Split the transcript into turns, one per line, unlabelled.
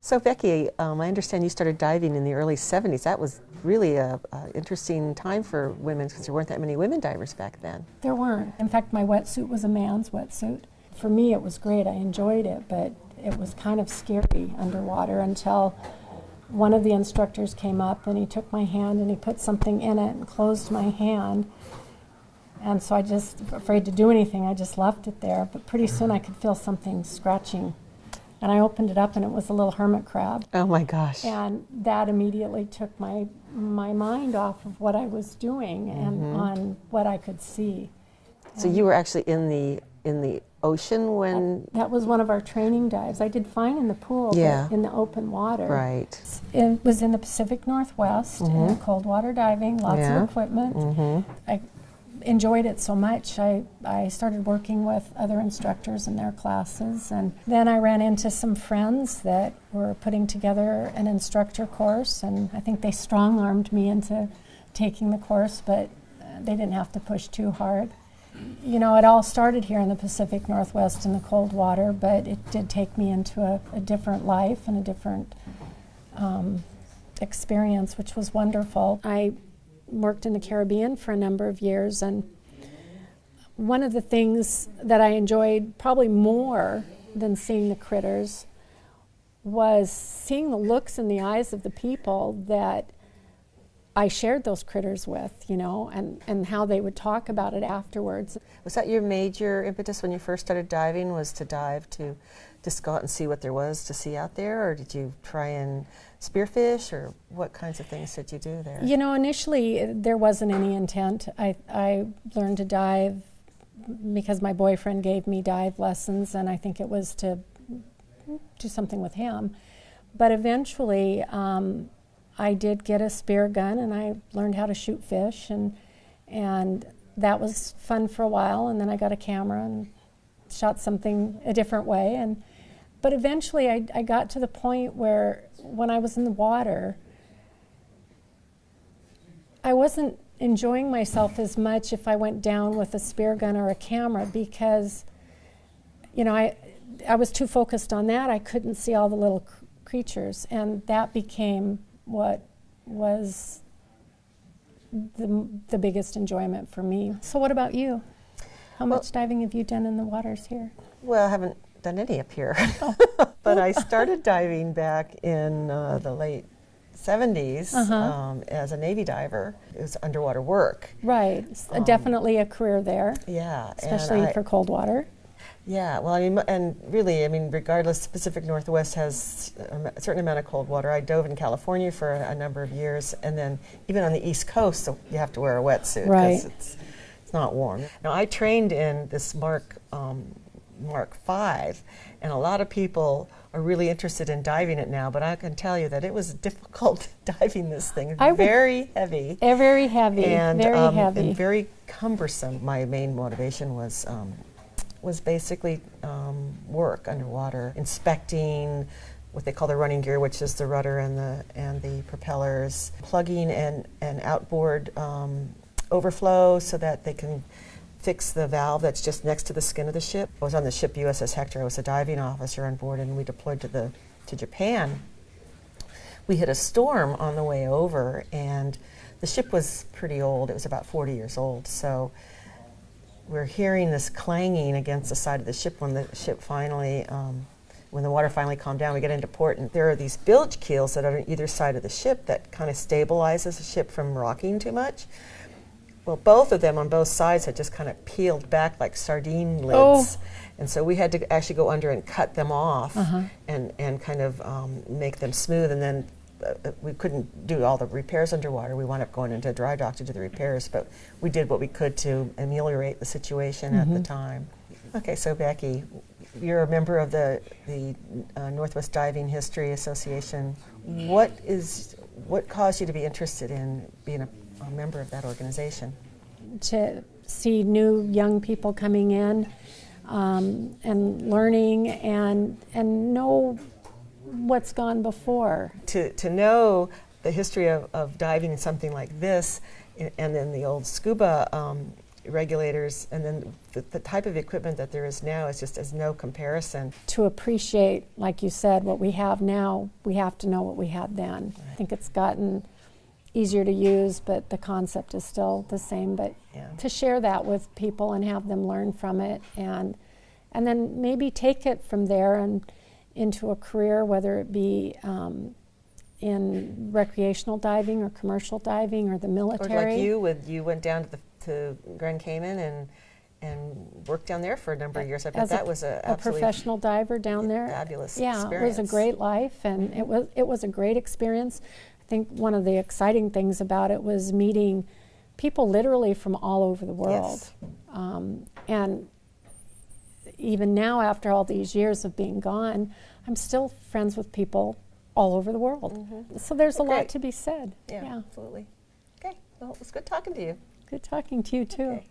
So Becky, I understand you started diving in the early 70s. That was really a interesting time for women because there weren't that many women divers back then.
There weren't. In fact, my wetsuit was a man's wetsuit. For me, it was great. I enjoyed it, but it was kind of scary underwater until one of the instructors came up and he took my hand and he put something in it and closed my hand. And so I just, afraid to do anything, I just left it there. But pretty soon I could feel something scratching. And I opened it up and it was a little hermit crab.
Oh my gosh.
And that immediately took my mind off of what I was doing and on what I could see.
So you were actually in the ocean when...
That was one of our training dives. I did fine in the pool, but in the open water.
Right.
It was in the Pacific Northwest, in cold water diving, lots of equipment. I enjoyed it so much. I started working with other instructors in their classes, and then I ran into some friends that were putting together an instructor course, and I think they strong-armed me into taking the course, but they didn't have to push too hard. You know, it all started here in the Pacific Northwest in the cold water, but it did take me into a different life and a different experience, which was wonderful. I worked in the Caribbean for a number of years, and one of the things that I enjoyed probably more than seeing the critters was seeing the looks in the eyes of the people that I shared those critters with, you know, and how they would talk about it afterwards.
Was that your major impetus when you first started diving, was to dive to just go out and see what there was to see out there, or did you try and spearfish, or what kinds of things did you do there?
You know, initially there wasn't any intent. I learned to dive because my boyfriend gave me dive lessons, and I think it was to do something with him. But eventually I did get a spear gun, and I learned how to shoot fish, and that was fun for a while, and then I got a camera and shot something a different way. But eventually I got to the point where when I was in the water, I wasn't enjoying myself as much if I went down with a spear gun or a camera, because, you know, I was too focused on that. I couldn't see all the little creatures, and that became what was the biggest enjoyment for me. So what about you? How much diving have you done in the waters here?
Well, I haven't done any up here, but I started diving back in the late 70s as a Navy diver. It was underwater work.
Right, definitely a career there.
Yeah.
Especially for cold water.
Yeah, well, I mean, and really, I mean, regardless, the Pacific Northwest has a certain amount of cold water. I dove in California for a number of years, and then even on the East Coast, so you have to wear a wetsuit because it's not warm. Now, I trained in this Mark V, and a lot of people are really interested in diving it now, but I can tell you that it was difficult diving this thing. Very heavy.
Very heavy,
and,
very heavy.
And very cumbersome. My main motivation was basically work underwater, inspecting what they call the running gear, which is the rudder and the propellers, plugging an outboard overflow so that they can fix the valve that's just next to the skin of the ship. I was on the ship USS Hector. I was a diving officer on board, and we deployed to Japan. We hit a storm on the way over, and the ship was pretty old. It was about 40 years old, so we're hearing this clanging against the side of the ship when the ship finally, when the water finally calmed down. We get into port, and there are these bilge keels that are on either side of the ship that kind of stabilizes the ship from rocking too much. Well, both of them on both sides had just kind of peeled back like sardine lids. And so we had to actually go under and cut them off and kind of make them smooth. And then we couldn't do all the repairs underwater. We wound up going into a dry dock to do the repairs, but we did what we could to ameliorate the situation at the time. Okay, so Becky, you're a member of the Northwest Diving History Association. What caused you to be interested in being a member of that organization?
To see new young people coming in and learning and know what's gone before.
To know the history of diving in something like this, and then the old scuba regulators, and then the type of equipment that there is now is just as no comparison.
To appreciate, like you said, what we have now, we have to know what we had then.
Right.
I think it's gotten easier to use, but the concept is still the same. But
Yeah.
to share that with people and have them learn from it, and then maybe take it from there and into a career, whether it be in recreational diving or commercial diving or the military.
Or like you went down to Grand Cayman and worked down there for a number of years. I bet that was
a professional diver down there.
Fabulous
experience.
experience.
It was a great life, and it was a great experience. I think one of the exciting things about it was meeting people literally from all over the world.
Yes.
And even now, after all these years of being gone, I'm still friends with people all over the world.
Mm-hmm.
So there's a lot
Great.
to be said.
Yeah, absolutely. Okay, well, it was good talking to you.
Good talking to you, too.
Okay.